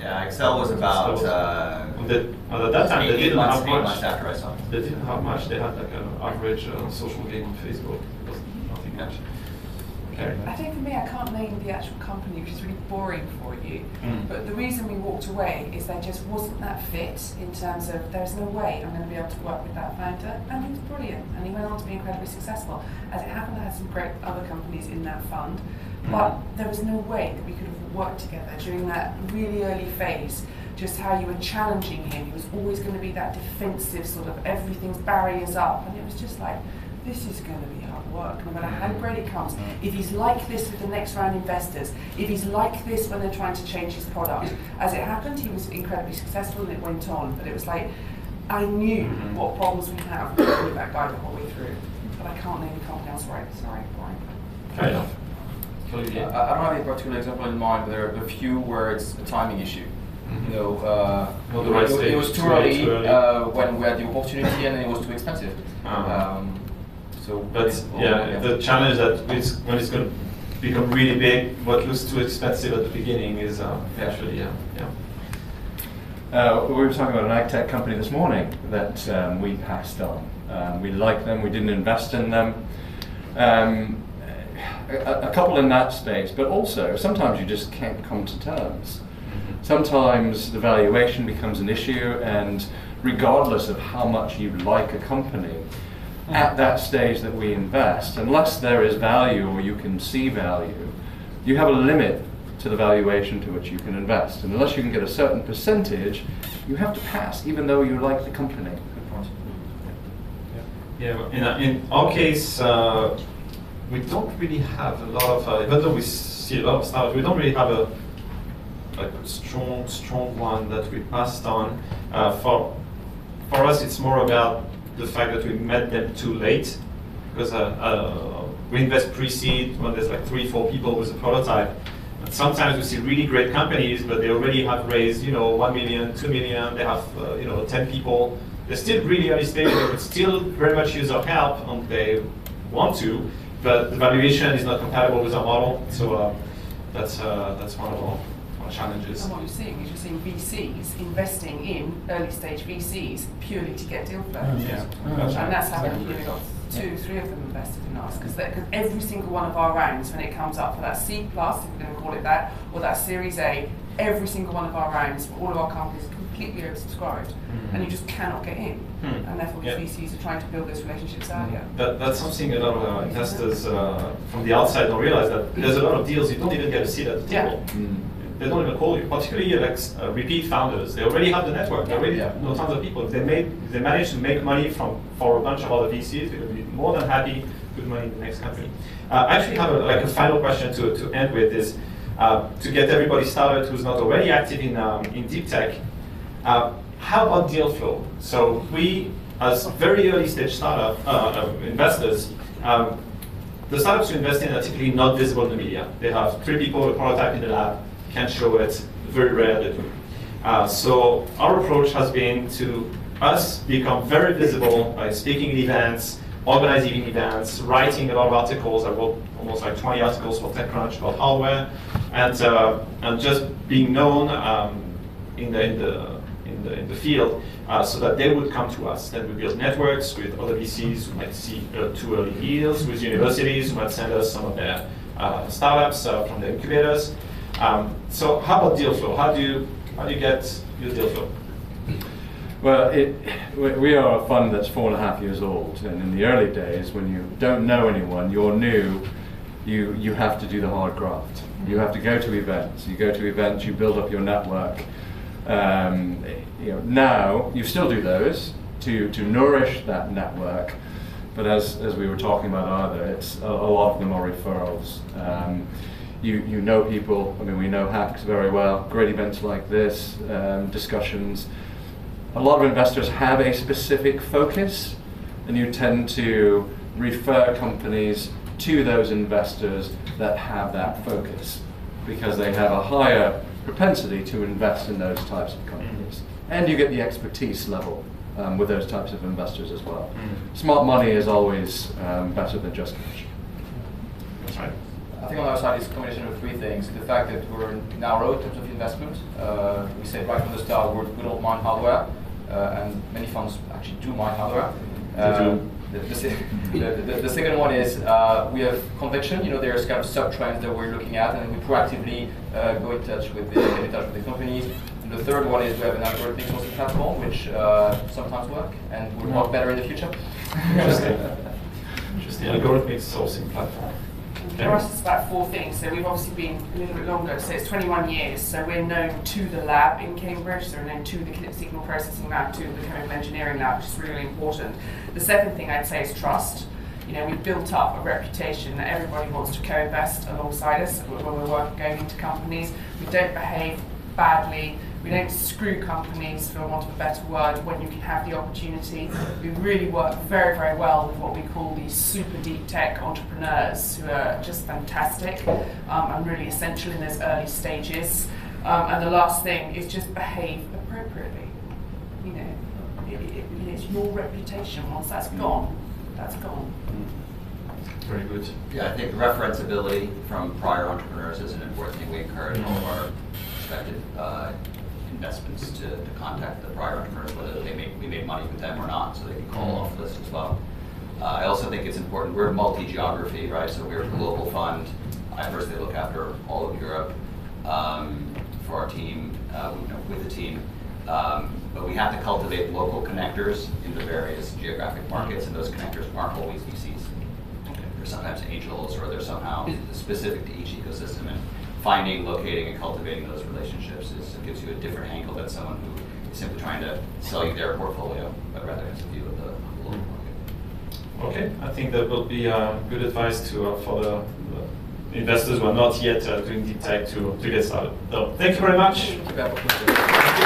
Yeah, Excel was about at that time they didn't have much. 8 months after I saw it. They didn't have much. They had like an average social game on Facebook. It was nothing much. Okay. I think for me, I can't name the actual company, which is really boring for you. But the reason we walked away is there just wasn't that fit in terms of there's no way I'm going to be able to work with that founder. And he was brilliant, and he went on to be incredibly successful. As it happened, I had some great other companies in that fund, but there was no way that we could have worked together during that really early phase. Just how you were challenging him. He was always going to be that defensive sort of everything's barriers up, and it was just like, this is going to be hard work, no matter how great it comes. If he's like this with the next round investors, if he's like this when they're trying to change his product. As it happened, he was incredibly successful and it went on, but it was like, I knew what problems we have with that guy the whole way through, but I can't name the company else right, sorry, boring. Fair enough. I don't have a particular example in mind, but there are a few where it's a timing issue. You know, it was too early when we had the opportunity, and it was too expensive. The challenge that when it's going to become really big, what looks too expensive at the beginning is actually, we were talking about an ag tech company this morning that we passed on. We liked them, we didn't invest in them. A couple in that space, but also sometimes you just can't come to terms. Sometimes the valuation becomes an issue, and regardless of how much you like a company, at that stage that we invest, unless there is value or you can see value, you have a limit to the valuation to which you can invest. And unless you can get a certain percentage, you have to pass, even though you like the company. Good point. Yeah, in our case, we don't really have a lot of, even though we see a lot of startups, we don't really have a strong one that we passed on. For us, it's more about the fact that we met them too late, because we invest pre-seed when there's like 3-4 people with a prototype. And sometimes we see really great companies, but they already have raised 1 million, 2 million. They have 10 people. They're still really early stage. They would still very much use our help, and they want to, but the valuation is not compatible with our model. So that's one of our challenges. And what you're seeing is VCs investing in early stage VCs purely to get deal flow. And that's happened. We've got 2, 3 of them invested in us, because every single one of our rounds, when it comes up for that C plus, if we're going to call it that, or that Series A, every single one of our rounds for all of our companies is completely oversubscribed, and you just cannot get in. And therefore, VCs are trying to build those relationships earlier. That's something a lot of investors from the outside don't realize, that there's a lot of deals you don't even get a seat at the table. They don't even call you, particularly like repeat founders. They already have the network. They already know tons of people. If they manage to make money for a bunch of other VCs, they'll be more than happy to put money in the next company. I actually have a final question to end with is to get everybody started who's not already active in deep tech. How about deal flow? So we, as very early stage startup investors, the startups we invest in are typically not visible in the media. They have 3 people, a prototype in the lab, can't show it, very rare they do. So our approach has been to us become very visible by speaking at events, organizing events, writing a lot of articles. I wrote almost like 20 articles for TechCrunch about hardware, and just being known in the field, so that they would come to us. Then we build networks with other VCs who might see 2 early deals, with universities who might send us some of their startups from the incubators. So how about deal flow? How do you get your deal flow? Well, we are a fund that's 4.5 years old, and in the early days, when you don't know anyone, you're new, you have to do the hard graft. You have to go to events. You go to events, you build up your network. Now you still do those to nourish that network, but as we were talking about earlier, it's a lot of them are referrals. You know people. I mean, we know Hacks very well. Great events like this, discussions. A lot of investors have a specific focus, and you tend to refer companies to those investors that have that focus, because they have a higher propensity to invest in those types of companies. And you get the expertise level with those types of investors as well. Smart money is always better than just cash. That's right. I think on our side it's a combination of three things. The fact that we're narrow in terms of investment. We said right from the start we don't mind hardware, and many funds actually do mind hardware. The second one is we have conviction. You know, there's kind of sub-trends that we're looking at, and we proactively get in touch with the companies. And the third one is we have an algorithmic sourcing platform, which sometimes work and will work better in the future. Interesting. Algorithmic sourcing platform. For us, it's about four things. So we've obviously been a little bit longer. So it's 21 years. So we're known to the lab in Cambridge. So we're known to the signal processing lab, to the chemical engineering lab, which is really important. The second thing I'd say is trust. You know, we've built up a reputation that everybody wants to co-invest alongside us when we're going into companies. We don't behave badly. We don't screw companies, for want of a better word, when you can have the opportunity. We really work very, very well with what we call these super deep tech entrepreneurs who are just fantastic and really essential in those early stages. And the last thing is just behave appropriately. You know, it's your reputation. Once that's gone, that's gone. Very good. Yeah, I think referenceability from prior entrepreneurs is an important thing. We encourage all of our prospective investments to contact the prior entrepreneurs, whether we made money with them or not, so they can call off the list as well. I also think it's important, we're multi-geography, right? So we're a global fund. I personally look after all of Europe for our team, with the team. But we have to cultivate local connectors in the various geographic markets, and those connectors aren't always VCs. They're sometimes angels, or they're somehow specific to each ecosystem. And finding, locating, and cultivating those relationships gives you a different angle than someone who is simply trying to sell you their portfolio, but rather has a view of the local market. Okay, I think that will be good advice for the investors who are not yet doing deep tech to get started. So, thank you very much. Thank you.